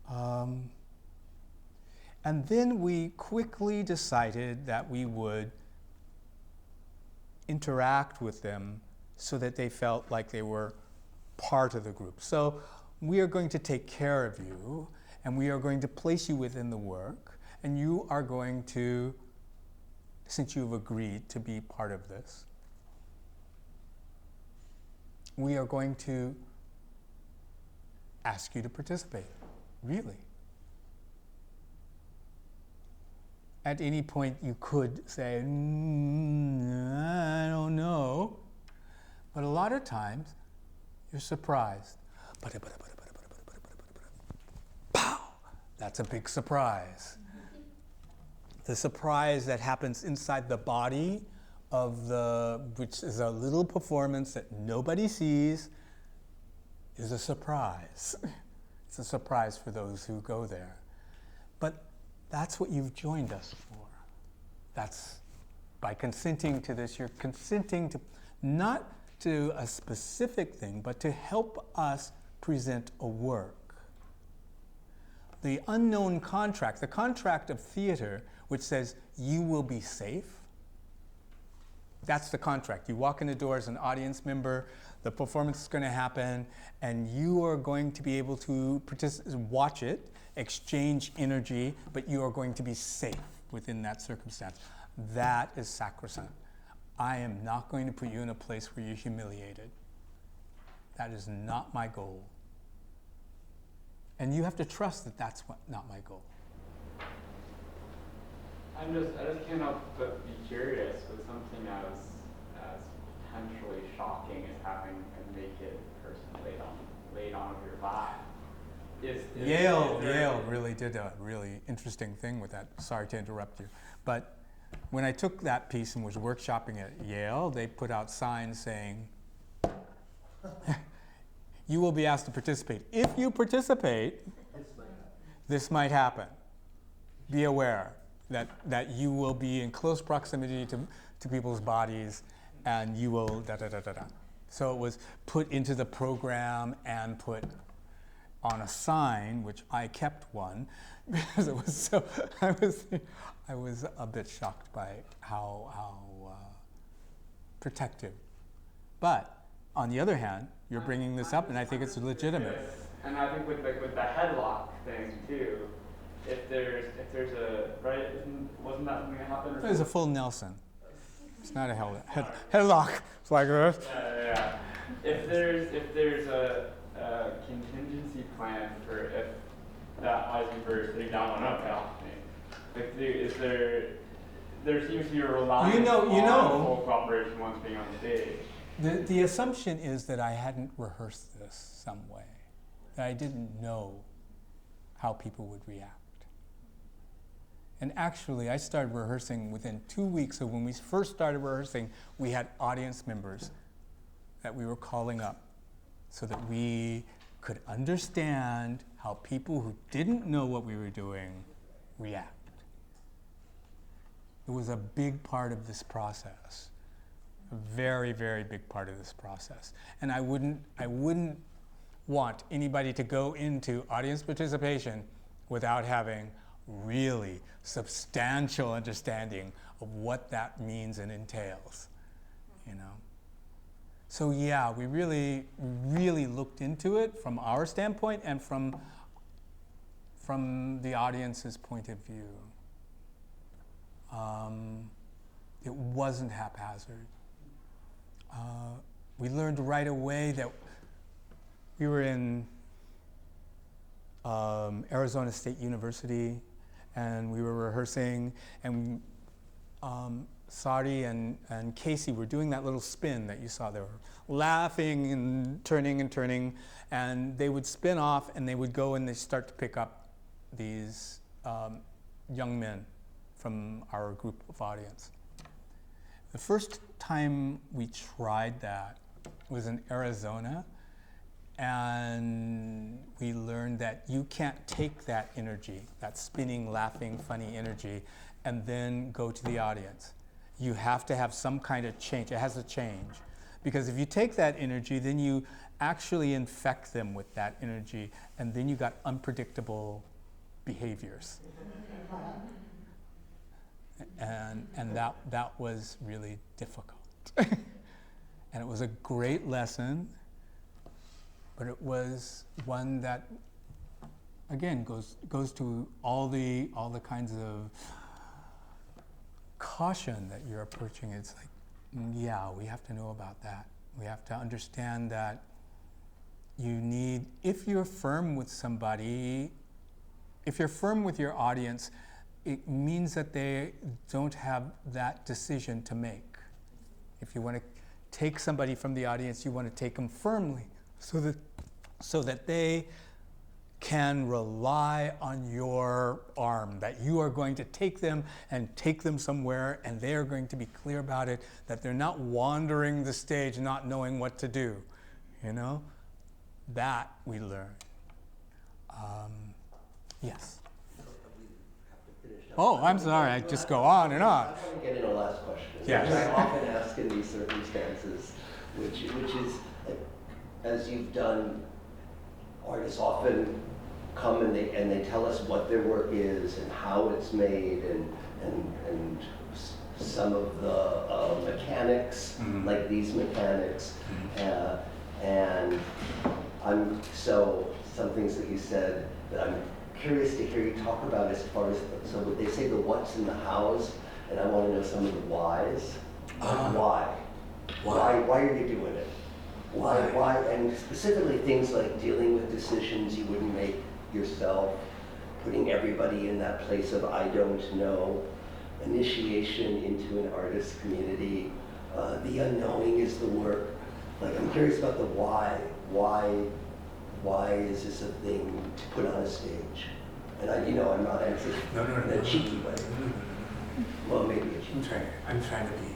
And then we quickly decided that we would interact with them so that they felt like they were part of the group. So we are going to take care of you, and we are going to place you within the work, and you are going to since you've agreed to be part of this, we are going to ask you to participate, really. At any point you could say, I don't know, but a lot of times you're surprised. Pow! That's a big surprise. The surprise that happens inside the body of which is a little performance that nobody sees, is a surprise. It's a surprise for those who go there. But that's what you've joined us for. That's, by consenting to this, you're consenting to, not to a specific thing, but to help us present a work. The unknown contract, the contract of theater, which says you will be safe, that's the contract. You walk in the door as an audience member, the performance is going to happen, and you are going to be able to watch it, exchange energy, but you are going to be safe within that circumstance. That is sacrosanct. I am not going to put you in a place where you're humiliated. That is not my goal. And you have to trust that that's not my goal. I just can't help but be curious with something as potentially shocking as having a naked person laid on your lap. Yale really did a really interesting thing with that. Sorry to interrupt you. But when I took that piece and was workshopping at Yale, they put out signs saying, you will be asked to participate. If you participate, this might happen. Be aware that you will be in close proximity to people's bodies, and you will da-da-da-da-da. So it was put into the program and put on a sign, which I kept one, because it was so, I was a bit shocked by how protective. But on the other hand, you're bringing this up, and I think it's legitimate. And I think with the headlock thing too, if there's a right, wasn't that something that happened? There's a full Nelson. It's not a headlock. It's like this. Yeah. If there's a contingency plan for if that Eisenberg is sitting down on a balcony, like is there seems to be a reliance on full cooperation once being on stage. The assumption is that I hadn't rehearsed this some way, that I didn't know how people would react. And actually, I started rehearsing within 2 weeks of when we first started rehearsing, we had audience members that we were calling up so that we could understand how people who didn't know what we were doing react. It was a big part of this process, a very, very big part of this process. And I wouldn't want anybody to go into audience participation without having really substantial understanding of what that means and entails, you know. So yeah, we really, really looked into it from our standpoint and from the audience's point of view. It wasn't haphazard. We learned right away that we were in Arizona State University, and we were rehearsing, and Sari and Casey were doing that little spin that you saw. They were laughing and turning, and they would spin off, and they would go and they start to pick up these young men from our group of audience. The first time we tried that was in Arizona, and we learned that you can't take that energy, that spinning, laughing, funny energy, and then go to the audience. You have to have some kind of change. It has to change. Because if you take that energy, then you actually infect them with that energy, and then you got unpredictable behaviors. And that was really difficult. And it was a great lesson, but it was one that, again, goes to all the kinds of caution that you're approaching. It's like, yeah, we have to know about that. We have to understand that you need, if you're firm with somebody, if you're firm with your audience, it means that they don't have that decision to make. If you want to take somebody from the audience, you want to take them firmly so that they can rely on your arm, that you are going to take them and take them somewhere, and they are going to be clear about it, that they're not wandering the stage not knowing what to do, you know? That we learn. Yes. Oh, I'm sorry, I just go on and on. I want to get in a last question. Yes. Which I often ask in these circumstances, which is, like, as you've done, artists often come and they tell us what their work is and how it's made and some of the mechanics, like these mechanics, and some things that you said that I'm curious to hear you talk about as far as, so they say the what's and the hows, and I want to know some of the whys. Why are you doing it? Why? And specifically things like dealing with decisions you wouldn't make yourself, putting everybody in that place of I don't know, initiation into an artist community, the unknowing is the work. Like, I'm curious about the why. Why is this a thing to put on a stage? And I'm not answering in a cheeky way. Well, maybe a cheeky way. I'm trying to be.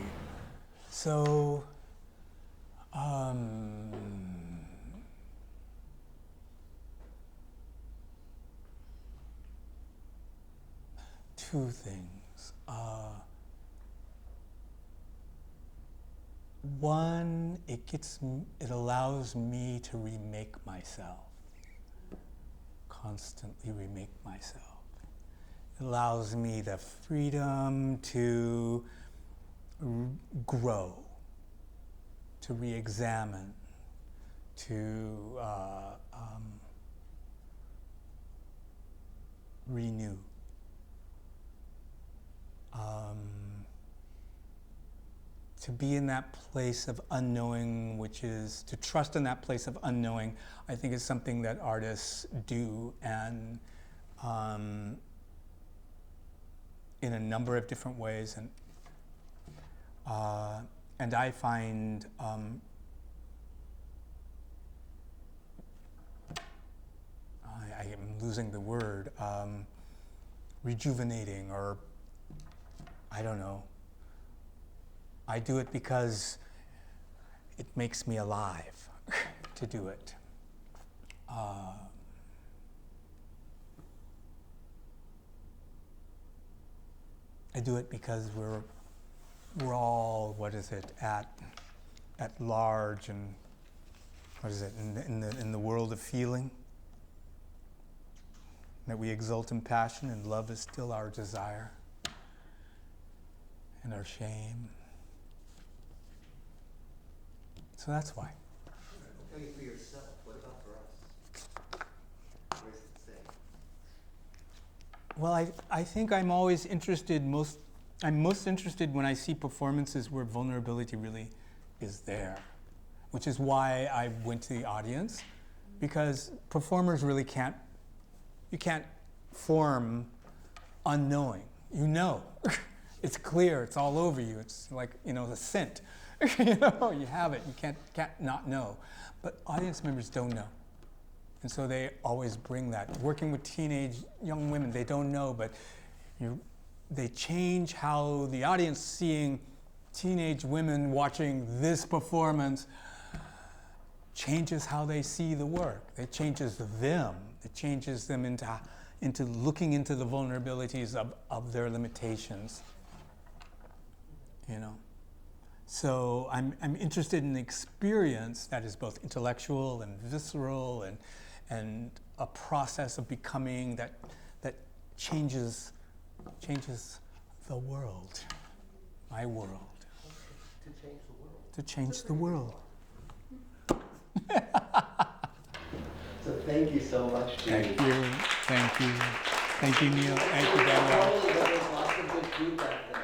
So, two things. One, it allows me to remake myself, constantly remake myself. It allows me the freedom to grow, to re-examine, to renew. To be in that place of unknowing, which is to trust in that place of unknowing, I think is something that artists do, and in a number of different ways. And I find I am losing the word, rejuvenating, or I don't know. I do it because it makes me alive to do it. I do it because we're all, at large, and in the world of feeling, that we exult in passion, and love is still our desire and our shame. So that's why. Okay, for yourself, what about for us? What does it say? Well, I think I'm always interested, I'm most interested when I see performances where vulnerability really is there, which is why I went to the audience, because performers really you can't form unknowing. You know, it's clear, it's all over you. It's like, the scent. You have it, you can't not know. But audience members don't know. And so they always bring that. Working with teenage young women, they don't know, but they change how the audience seeing teenage women watching this performance changes how they see the work. It changes them. It changes them into looking into the vulnerabilities of their limitations. So I'm interested in experience that is both intellectual and visceral, and a process of becoming that changes the world, my world. To change the world. So thank you so much, Judy. Thank you, Neil. Thank you, Daniel. Probably there was lots of good feedback.